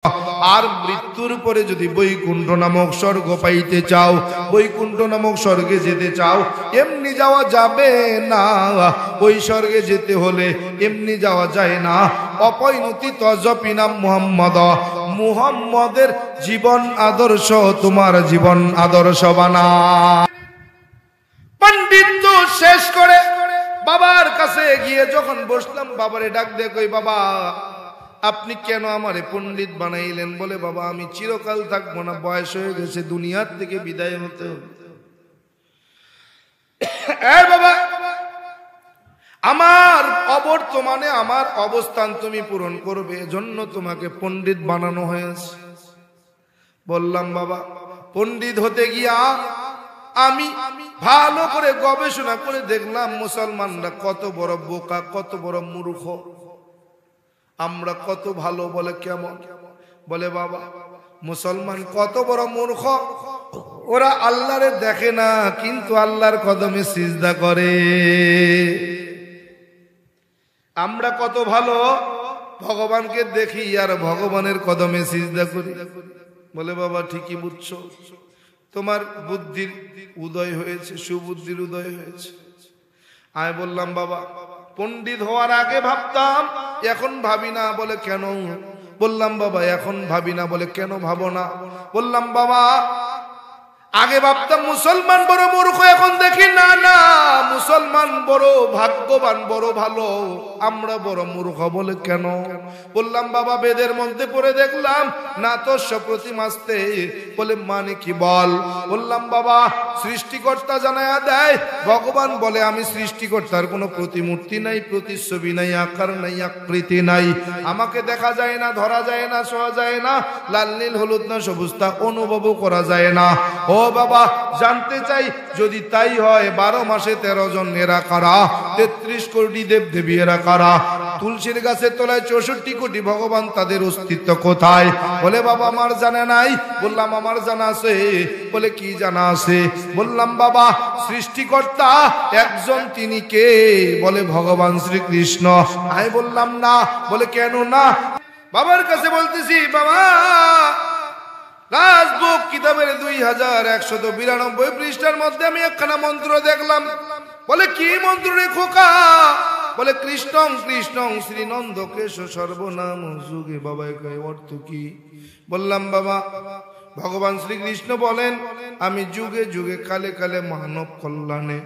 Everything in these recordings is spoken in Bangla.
আর মৃত্যুর পরে যদি বৈকুণ্ঠ নামক স্বর্গ পাইতে চাও, বৈকুণ্ঠ নামক স্বর্গে যেতে চাও, এমনি যাওয়া যাবে না। ওই স্বর্গে যেতে হলে এমনি যাওয়া যায় না। অপৈনতি তজপিনাম মুহাম্মদ, মুহাম্মদের জীবন আদর্শ তোমার জীবন আদর্শ বানা। পণ্ডিত শেষ করে বাবার কাছে গিয়ে যখন বসলাম, বাবারে ডাক দে, কই বাবা আপনি কেন আমারে পণ্ডিত বানাইলেন? বলে বাবা আমি চিরকাল থাকবো না, বয়স হয়ে গেছে, দুনিয়ার থেকে বিদায় হতে হবে। বাবা আমার অবর্তমানে আমার অবস্থান তুমি পূরণ করবে, এজন্য তোমাকে পণ্ডিত বানানো হয়েছে। বললাম বাবা পণ্ডিত হতে গিয়া আমি ভালো করে গবেষণা করে দেখলাম মুসলমানরা কত বড় বোকা, কত বড় মূর্খ, আমরা কত ভালো। বলে কেমন? বলে বাবা মুসলমান কত বড় মূর্খ, ওরা আল্লাহরে দেখে না কিন্তু আল্লাহর কদমে সিজদা করে। আমরা কত ভালো, ভগবানকে দেখি আর ভগবানের কদমে সিজদা করি। বলে বাবা ঠিকই বুঝছো, তোমার বুদ্ধির উদয় হয়েছে, সুবুদ্ধির উদয় হয়েছে। আমি বললাম বাবা পণ্ডিত হওয়ার আগে ভাবতাম, এখন ভাবি না। বলে কেন? বললাম বাবা এখন ভাবি না। বলে কেন ভাবো না? বললাম বাবা আগে ভাবতাম মুসলমান বড় মূর্খ, এখন দেখি না না মুসলমান বড় ভাগ্যবান, বড় ভালো, আমরা বড় মূর্খ। বলে কেন? বললাম বাবা বেদের মধ্যে পড়ে দেখলাম না তো প্রতিমাস্তে। বলে মানে কি বল? বললাম বাবা সৃষ্টিকর্তা জানায়া দেয়, ভগবান বলে আমি সৃষ্টিকর্তার কোনো প্রতিমূর্তি নাই, প্রতিচ্ছবি নাই, আকার নাই, আকৃতি নাই, আমাকে দেখা যায় না, ধরা যায় না, ছোঁয়া যায় না, লাল নীল হলুদ না সবুজটা অনুভবও করা যায় না। ও বাবা জানতে চাই যদি তাই হয় 12 মাসে 13 জন এরা কারা? 33 কোটি দেব দেবী এরা কারা? তুলসীর গাছের তলায় 64 কোটি ভগবান, তাদের অস্তিত্ব কোথায়? বলে বাবা আমার জানা নাই। বললাম আমার জানা আছে। বলে কি জানা আছে? বললাম বাবা সৃষ্টিকর্তা একজন, তিনি কে? বলে ভগবান শ্রীকৃষ্ণ। আমি বললাম না। বলে কেন না? বাবার কাছে বলতেছি বাবা রাজবুক কিতাবের 2192 পৃষ্ঠার মধ্যে আমি একখানা মন্ত্র দেখলাম। বলে কি মন্ত্র রে খোকা? বলে কৃষ্ণং কৃষ্ণং শ্রীনন্দ কেশ সর্বনাম যুগে। বাবা অর্থ কি? বললাম বাবা ভগবান শ্রীকৃষ্ণ বলেন আমি যুগে যুগে কালে কালে মানব কল্যাণে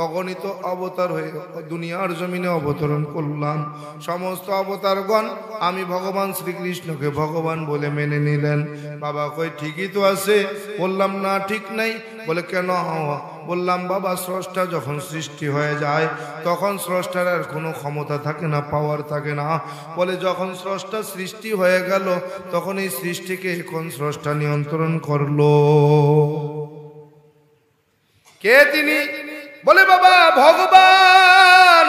অগণিত অবতার হয়ে দুনিয়ার জমিনে অবতরণ করলাম। সমস্ত অবতারগণ আমি ভগবান শ্রীকৃষ্ণকে ভগবান বলে মেনে নিলেন। বাবা কই ঠিকই তো আছে। বললাম না ঠিক নাই। বলে কেন? বললাম বাবা স্রষ্টা যখন সৃষ্টি হয়ে যায় তখন স্রষ্টার আর কোনো ক্ষমতা থাকে না, পাওয়ার থাকে না। বলে যখন স্রষ্টা সৃষ্টি হয়ে গেল তখন এই সৃষ্টিকে এখন স্রষ্টা নিয়ন্ত্রণ করলো। কে তিনি? বলে বাবা ভগবান।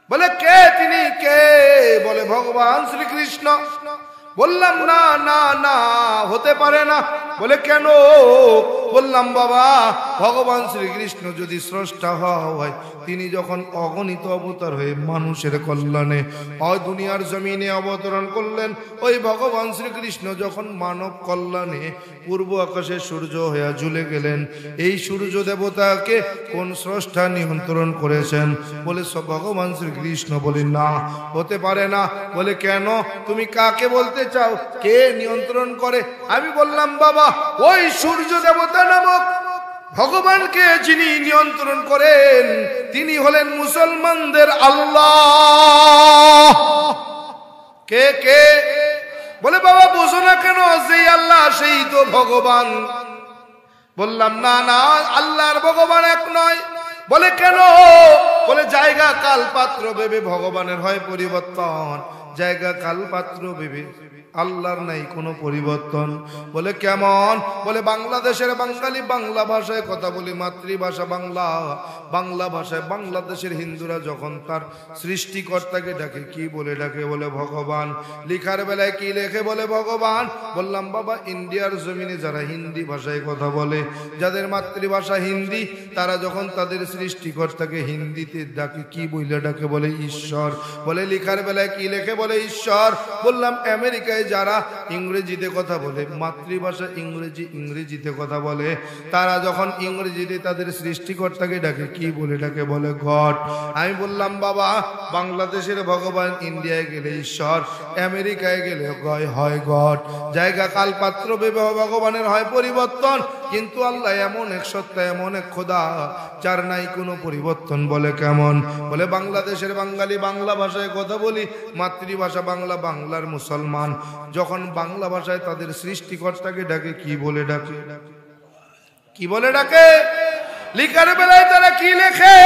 বলে কে তিনি? কে? বলে ভগবান শ্রীকৃষ্ণ। বললাম না না না হতে পারে না। বলে কেন? বললাম বাবা ভগবান শ্রীকৃষ্ণ যদি স্রষ্টা হয়, তিনি যখন অগণিত অবতার হয়ে মানুষের কল্যাণে দুনিয়ার জমিনে অবতরণ করলেন, ওই ভগবান শ্রীকৃষ্ণ যখন মানব কল্যাণে পূর্ব আকাশে সূর্য হয়ে ঝুলে গেলেন, এই সূর্য দেবতাকে কোন স্রষ্টা নিয়ন্ত্রণ করেছেন? বলে ভগবান শ্রীকৃষ্ণ। বলে না হতে পারে না। বলে কেন? তুমি কাকে বলতে চাও? কে নিয়ন্ত্রণ করে? আমি বললাম বাবা ওই সূর্য দেবতা নামক ভগবানকে যিনি নিয়ন্ত্রণ করেন তিনি হলেন মুসলমানদের আল্লাহ। কে কে? বলে বাবা বোঝো না কেন? যেই আল্লাহ সেই তো ভগবান। বললাম না না আল্লাহর ভগবান এক নয়। বলে কেন? বলে জায়গা কাল পাত্র ভেবে ভগবানের হয় পরিবর্তন, জায়গা কাল পাত্র ভেবে আল্লাহর নাই কোনো পরিবর্তন। বলে কেমন? বলে বাংলাদেশের বাঙালি বাংলা ভাষায় কথা বলি, মাতৃভাষা বাংলা, বাংলা ভাষায় বাংলাদেশের হিন্দুরা যখন তার সৃষ্টিকর্তাকে ডাকে কি বলে ডাকে? বলে ভগবান। লিখার বেলায় কি লেখে? বলে ভগবান। বললাম বাবা ইন্ডিয়ার জমিনে যারা হিন্দি ভাষায় কথা বলে, যাদের মাতৃভাষা হিন্দি, তারা যখন তাদের সৃষ্টিকর্তাকে হিন্দিতে ডাকে কি বলে ডাকে? বলে ঈশ্বর। বলে লিখার বেলায় কি লেখে? বলে ঈশ্বর। বললাম আমেরিকায় আমেরিকায় যারা ইংরেজিতে কথা বলে, মাতৃভাষা ইংরেজি, ইংরেজিতে কথা বলে, তারা যখন ইংরেজিতে তাদের সৃষ্টিকর্তাকে ডাকে কি বলে ডাকে? বলে গড। আমি বললাম বাবা, বাংলাদেশের ভগবান, ইন্ডিয়ায় গেলে ঈশ্বর, আমেরিকায় গেলে হয় গড। জায়গা কাল পাত্র ভেবে ভগবানের হয় পরিবর্তন, কিন্তু আল্লাহ এমন এক সত্তা, এমন এক খোদা যার নাই কোনো পরিবর্তন। বলে কেমন? বলে বাংলাদেশের বাঙালি বাংলা ভাষায় কথা বলি, মাতৃভাষা বাংলা, বাংলার মুসলমান যখন বাংলা ভাষায় তাদের সৃষ্টিকর্তাকে ডাকে কি বলে ডাকে? কি বলে ডাকে? লিখার বেলায় তারা কি লেখে?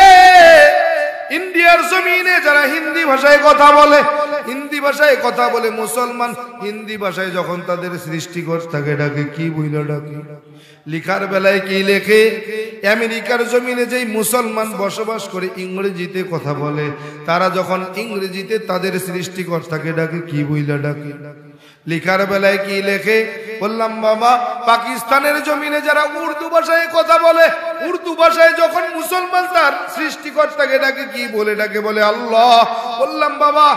ইন্ডিয়ার জমিনে যারা হিন্দি ভাষায় কথা বলে, হিন্দি ভাষায় কথা বলে মুসলমান, হিন্দি ভাষায় যখন তাদের সৃষ্টিকর্তাকে ডাকে কি বইল ডাকে? লিখার বেলায় কি লেখে? আমেরিকার জমিনে যেই মুসলমান বসবাস করে ইংরেজিতে কথা বলে, তারা যখন ইংরেজিতে তাদের সৃষ্টিকর্তাকে ডাকে কি বইলা ডাকে? লিখার বেলায় কি লেখে? বললাম বাবা, পাকিস্তানের জমিনে যারা উর্দু ভাষায় কথা বলে, উর্দু ভাষায় যখন মুসলমান তার সৃষ্টিকর্তাকে ডাকে কি বলে ডাকে? বলে আল্লাহ। বললাম বাবা,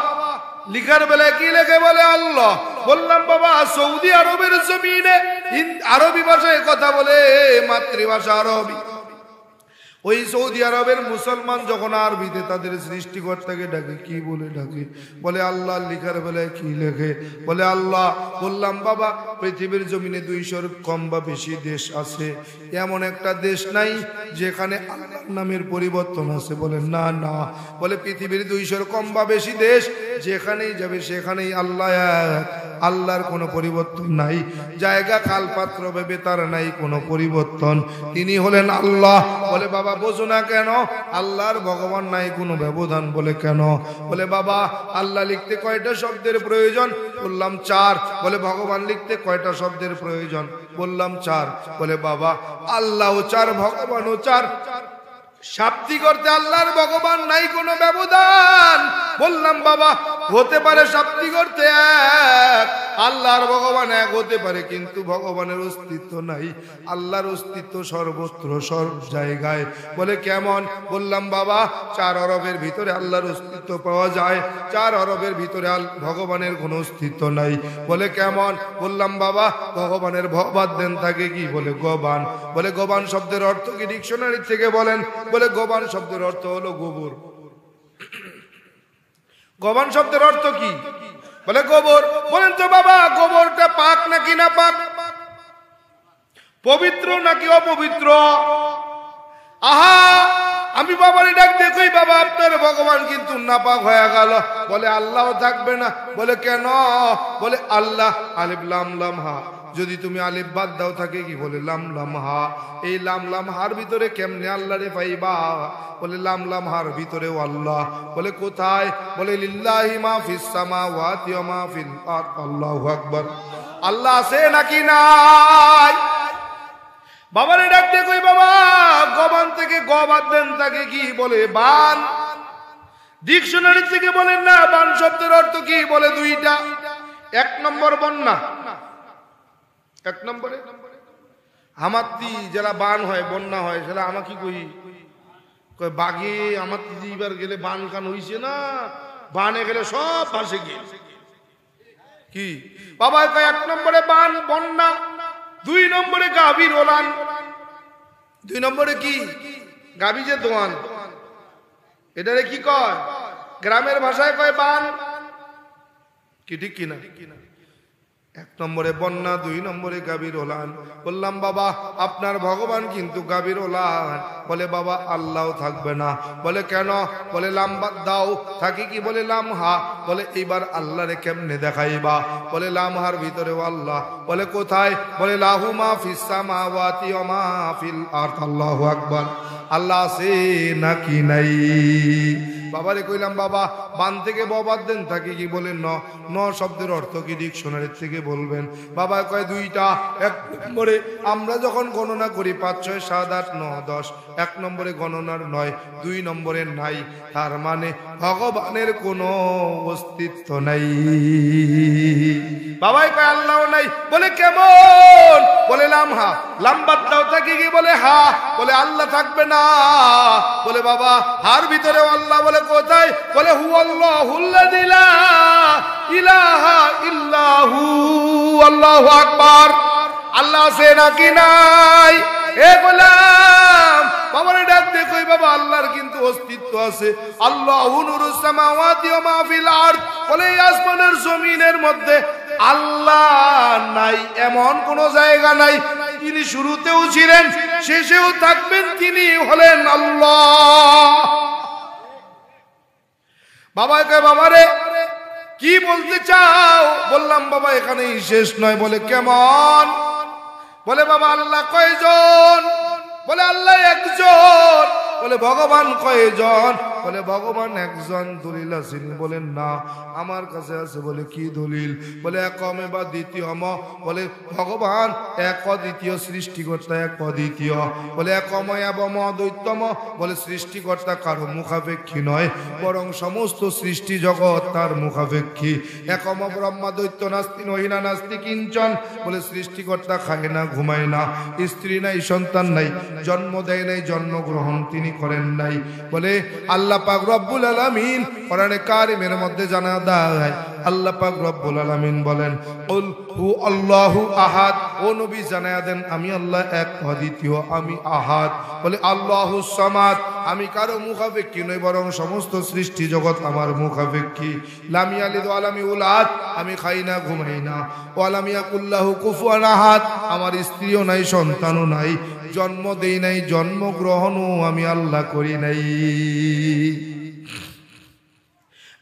লিখার বেলায় কি লেখে? বলে আল্লাহ। বললাম বাবা, সৌদি আরবের জমিনে আরবি ভাষায় কথা বলে, মাতৃভাষা আরবি, ওই সৌদি আরবের মুসলমান যখন আরবিতে তাদের সৃষ্টিকর্তাকে ডাকে কি বলে ডাকে? বলে আল্লাহ। লিখার বেলায় কি লেখে? বলে আল্লাহ। বললাম বাবা, পৃথিবীর জমিনে 200-র কম বা বেশি দেশ আছে, এমন একটা দেশ নাই যেখানে আল্লাহর নামের পরিবর্তন আছে? বলে না না। বলে পৃথিবীর 200-র কম বা বেশি দেশ, যেখানেই যাবে সেখানেই আল্লাহ এক, আল্লাহর কোনো পরিবর্তন নাই। জায়গা কাল পাত্র ভেবে তার নাই কোনো পরিবর্তন, তিনি হলেন আল্লাহ। বলে বাবা বোঝো না কেন? আল্লাহর ভগবান নাই কোনো ব্যবধান। বলে কেন? বলে বাবা, আল্লাহ লিখতে কয়টা শব্দের প্রয়োজন? বললাম 4। বলে ভগবান লিখতে কয়টা শব্দের প্রয়োজন? বললাম 4। বলে বাবা, আল্লাহও 4, ভগবানও 4, শাব্দিক অর্থে আল্লাহর ভগবান নাই কোনো ব্যবধান। বললাম বাবা, হতে পারে শাব্দিক অর্থে এক, আল্লাহর ভগবান এক হতে পারে, কিন্তু ভগবানের অস্তিত্ব নাই। আল্লাহর অস্তিত্ব সর্বত্র, সব জায়গায়। বলে কেমন? বললাম বাবা, 4 অরবের ভিতরে আল্লাহর অস্তিত্ব পাওয়া যায়, 4 অরবের ভিতরে ভগবানের কোনো অস্তিত্ব নাই। বলে কেমন? বললাম বাবা, ভগবানের ভবাদ দেন থাকে কি? বলে গবান। বলে গবান শব্দের অর্থ কি ডিকশনারি থেকে বলেন? বলে গবান শব্দের অর্থ হলো গোবর। গবান শব্দের অর্থ কি? বলে গোবর। বলেন তো বাবা, গোবরটা পাক নাকি না পাক? পবিত্র নাকি অপবিত্র? আহা, আমি বাবারে ডাক দেখই, বাবা আপনার ভগবান কিন্তু নাপাক হয়ে গেল। বলে আল্লাহও থাকবে না। বলে কেন? বলে আল্লাহ আলিফ লাম লাম হা, যদি তুমি আলিফ বাদ দাও থাকে কি? বলে লাম লাম হা। এই লাম লাম হার ভিতরে কেমনে আল্লাহ রে পাইবা? বলে লাম লাম হার ভিতরেও আল্লাহ। বলে কোথায়? বলে লিল্লাহি মা ফিস সামাওয়াতি ওয়া মা ফিল আরদ। আল্লাহু আকবার। আল্লাহ আছে নাকি নাই? বাবারে ডাক দে কই, বাবা গবান থেকে গবাদ দেন তাকে কি? বলে বান। ডিকশনারি থেকে বলেন না বান শব্দের অর্থ কি? বলে 2টা। 1 নম্বর বন্যা, 1 নম্বরে আমাতি যারা বান হয়, বন্যা হয়, সেটা আমাকে কই কই বাগে আমাতি দিবার গেলে বান কান হইছে না, বানে গেলে সব ভাসে গিয়ে কি? বাবা কয় 1 নম্বরে বান বন্যা, 2 নম্বরে গাভীর ওলান। 2 নম্বরে কি? গাভী যে দোয়ান, এটারে কি কয়? গ্রামের ভাষায় কয় বান। কি ঠিক কিনা? 1 নম্বরে বন্যা, 2 নম্বরে গাভীর ওলান। বললাম বাবা, আপনার ভগবান কিন্তু গাভীর ওলান। বলে বাবা আল্লাহ থাকবে না। বলে কেন? বলে লাম বাদ দাও থাকি কি? বলে লাম হা। বলে এইবার আল্লাহ রে কেমনে দেখাইবা? বলে লাম হার ভিতরেও আল্লাহ। বলে কোথায়? বলে লাহু মা ফিস সামাওয়াতি ওয়া মা ফিল আরদ। আল্লাহু আকবার। আল্লাহ আছে নাকি নাই? বাবারে কইলাম বাবা, বান থেকে ববাদ দেন থাকে কি? বলে ন শব্দের অর্থ কি ডিকশনারি থেকে বলবেন? বাবা কয় 2টা। 1 নম্বরে আমরা যখন গণনা করি 5 6 7 8 9 10, 1 নম্বরে গণনার 9, 2 নম্বরে নাই। তার মানে ভগবানের কোনো অস্তিত্ব নাই। বাবাই কয় আল্লাহ নাই। বলে কেমন? বলে লাম হা। লাম বাদ দাও থাকে কি? বলে হা। বলে আল্লাহ থাকবে না। বলে বাবা হার ভিতরেও আল্লাহ। বলে কোথায়? বলে হুয়াল্লাহুল্লাযী লা ইলাহা ইল্লাহু। আল্লাহু আকবার। আল্লাহ আছে নাকি নাই? এ গোলাম বাবারে ডাক দে, কই বাবা আল্লাহর কিন্তু অস্তিত্ব আছে। আল্লাহু নূরুস সামাওয়াতি ওয়া মা ফিল আরদ। বলে আসমানের জমিনের মধ্যে আল্লাহ নাই এমন কোন জায়গা নাই। তিনি শুরুতেও ছিলেন, শেষেও থাকবেন, তিনি হলেন আল্লাহ। বাবা কয় বাবারে কি বলতে চাও? বললাম বাবা এখানেই শেষ নয়। বলে কেমন? বলে বাবা আল্লাহ কয়জন? বলে আল্লাহ একজন। বলে ভগবান কয়জন? বলে ভগবান একজন। দলিল আছে? বলেন না, আমার কাছে আছে। বলে কি দলিল? বলে একমে বা দ্বিতীয়ম। বলে ভগবান এক অদ্বিতীয়, সৃষ্টিকর্তা এক অদ্বিতীয়। বলে একময় এবং অদ্বৈতম। বলে সৃষ্টিকর্তা কারো মুখাপেক্ষী নয়, বরং সমস্ত সৃষ্টি জগৎ তার মুখাপেক্ষী। একম ব্রহ্মা দৈত্য নাস্তি নহিনা নাস্তি কিঞ্চন। বলে সৃষ্টিকর্তা খায় না, ঘুমায় না, স্ত্রী নাই, সন্তান নাই, জন্ম দেয় নাই, জন্মগ্রহণ তিনি করেন নাই। বলে আল্লাহ পাক রব্বুল আলামিন কোরআনে কারিমের মধ্যে জানা দেয়, আল্লাহ পাক রব্বুল আলামিন বলেন কুল হু আল্লাহু আহাদ। ও নবী জানায়া দেন আমি আল্লাহ এক অদ্বিতীয়, আমি আহাদ। বলে আল্লাহুস সামাদ, আমি কারো মুখাপেক্ষী নই, বরং সমস্ত সৃষ্টি জগৎ আমার মুখাপেক্ষী। লাম ইয়ালিদ ওয়া লাম ইউলাদ, আমি খাই না, ঘুমাই না। ওয়া লাম ইয়াকুল্লাহু কুফুয়ান আহাদ, আমার স্ত্রীও নাই, সন্তানও নাই, জন্ম দেই নাই, জন্মগ্রহণও আমি আল্লাহ করি নাই।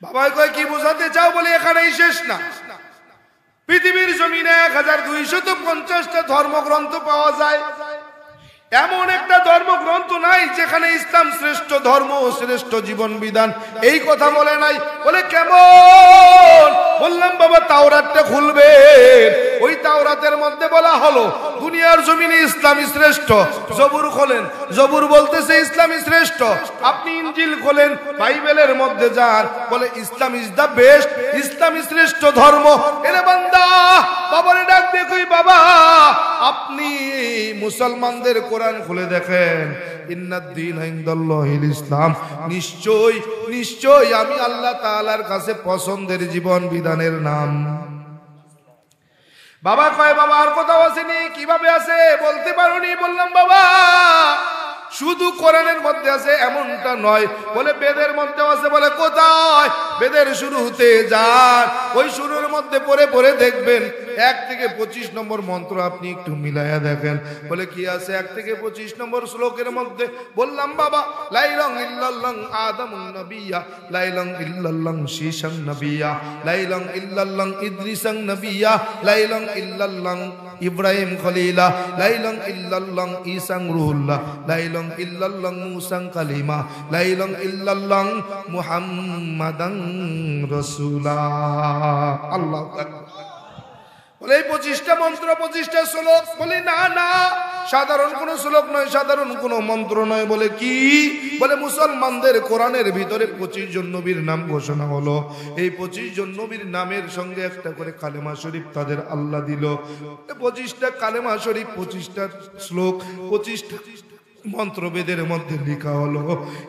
বাবা কয় কি বোঝাতে চাও? বলে এখানেই শেষ না। পৃথিবীর জমিনে 1250টা ধর্মগ্রন্থ পাওয়া যায়। এমন একটা ধর্মগ্রন্থ নাই যেখানে ইসলাম শ্রেষ্ঠ ধর্ম, শ্রেষ্ঠ জীবন বিধান এই কথা বলে নাই। বলে কেমন? বললাম বাবা তাওরাতটা খুলবে, ওই তাওরাতের মধ্যে বলা হলো দুনিয়ার জমিনে ইসলামই শ্রেষ্ঠ। জবুর খোলেন, জবুর বলতেছে ইসলামই শ্রেষ্ঠ। আপনি ইনজিল খোলেন, বাইবেলের মধ্যে যান, বলে ইসলাম ইজ দা বেস্ট, ইসলামই শ্রেষ্ঠ ধর্ম। এরে বান্দা বাবারে ডাক দে, কই বাবা আপনি মুসলমানদের কোরআন খুলে দেখেন, ইন্নাদ-দীন ইনদাল্লাহিল ইসলাম। নিশ্চয় নিশ্চয় আমি আল্লাহ তাআলার কাছে পছন্দের জীবন বিধানের নাম। বাবা কয় বাবা আর কোথাও আসেনি? কিভাবে আছে বলতে পারোনি? বললাম বাবা শুধু কোরআনের মধ্যে আছে এমনটা নয়। বলে বেদের মধ্যে আছে। বলে কোথায়? বেদের শুরুতে যান, ওই শুরুর মধ্যে পড়ে পড়ে দেখবেন 1 থেকে 25 নম্বর মন্ত্র আপনি একটু মিলায়া দেখেন। বলে কি আছে 1 থেকে 25 নম্বর শ্লোকের মধ্যে? বললাম বাবা লাইলং ইল্লাল্লাহ আদামুন নবিয়্যা, লাইলং ইল্লাল্লাহ শীশান নবিয়্যা, লাইলং ইল্লাল্লাহ ইদ্রিসান নবিয়্যা, লাইলং ইল্লাল্লাহ ইব্রাহিম খলিলা, লাইলং ইল্লাল্লাহ ঈসা রুহুল্লাহ, লাইলং ইল্লাল্লাহ মুসা কালিমা, লাইলং ইল্লাল্লাহ মুহাম্মাদান রাসূলুল্লাহ। আল্লাহু আকবার। বলে এই 25টা মন্ত্র 25টা শ্লোক? বলি না না, সাধারণ কোন শ্লোক নয়, সাধারণ কোন মন্ত্র নয়। বলে কি? বলে মুসলমানদের কোরআনের ভিতরে 25 জন নবীর নাম ঘোষণা হলো। এই 25 জন নবীর নামের সঙ্গে একটা করে কালেমা শরীফ তাদের আল্লাহ দিল। 25টা কালেমা শরীফ, 25টা শ্লোক, 25টা মন্ত্র বেদের মধ্যে লেখা হলো।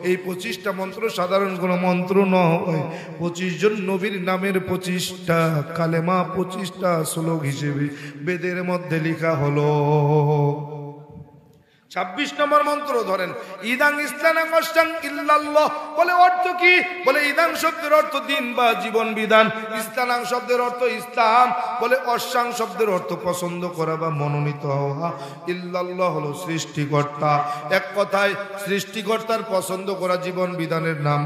এই 25টা মন্ত্র সাধারণ কোন মন্ত্র নয়, 25 জন নবীর নামের 25টা কালেমা, 25টা শ্লোক হিসেবে বেদের মধ্যে লেখা হলো। 26 নম্বর মন্ত্র ধরেন, ইদাং ইসলানাং অষ্টাং ইল্লাল্লাহ। বলে অর্থ কি? বলে ইদাং শব্দের অর্থ দিন বা জীবন বিধান, ইসলানাং শব্দের অর্থ ইসলাম, বলে অষ্টাং শব্দের অর্থ পছন্দ করা বা মনোনীত হওয়া, ইল্লাল্লাহ হলো সৃষ্টিকর্তা। এক কথায় সৃষ্টিকর্তার পছন্দ করা জীবন বিধানের নাম।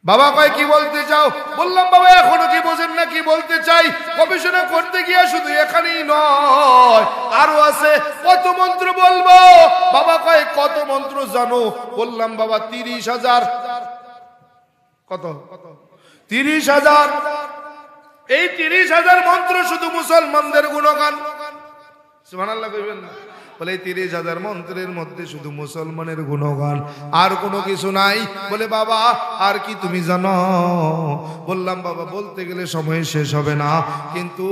বাবা কয় কি বলতে চাও? বললাম বাবা এখনো কি বোঝেন না কি বলতে চাই? গবেষণা করতে গিয়া শুধু এখানেই নয়, আরো আছে। কত মন্ত্র বলবো? বাবা কয় কত মন্ত্র জানো? বললাম বাবা 30,000। কত? 30,000। এই 30,000 মন্ত্র শুধু মুসলমানদের গুণগান। সুবহানাল্লাহ কইবেন না? বলে 30,000 মন্ত্রের মধ্যে শুধু মুসলমানের গুণগান, আর কোনো কিছু নাই। বলে বাবা আর কি তুমি জানো? বললাম বাবা বলতে গেলে সময় শেষ হবে না, কিন্তু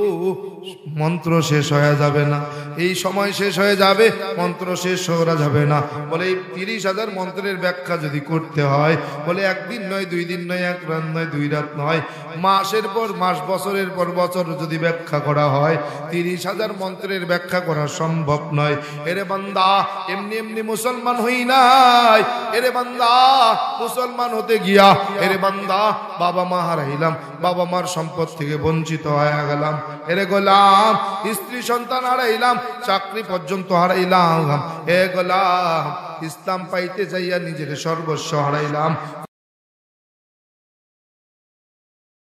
মন্ত্র শেষ হয়ে যাবে না। এই সময় শেষ হয়ে যাবে, মন্ত্র শেষ করা যাবে না। বলে এই 30,000 মন্ত্রের ব্যাখ্যা যদি করতে হয়, বলে একদিন নয়, 2 দিন নয়, 1 রাত নয়, 2 রাত নয়, মাসের পর মাস, বছরের পর বছর যদি ব্যাখ্যা করা হয়, 30,000 মন্ত্রের ব্যাখ্যা করা সম্ভব নয়। এরে বান্দা এমনি এমনি মুসলমান হই নাই, এরে বান্দা মুসলমান হতে গিয়া এরে বান্দা বাবা মা হারাইলাম, বাবা মার সম্পদ থেকে বঞ্চিত হয়ে গেলাম। এরে গোলাম স্ত্রী সন্তান হারাইলাম, চাকরি পর্যন্ত হারাইলাম। এ গোলাম ইসলাম পাইতে যাইয়া নিজের সর্বস্ব হারাইলাম।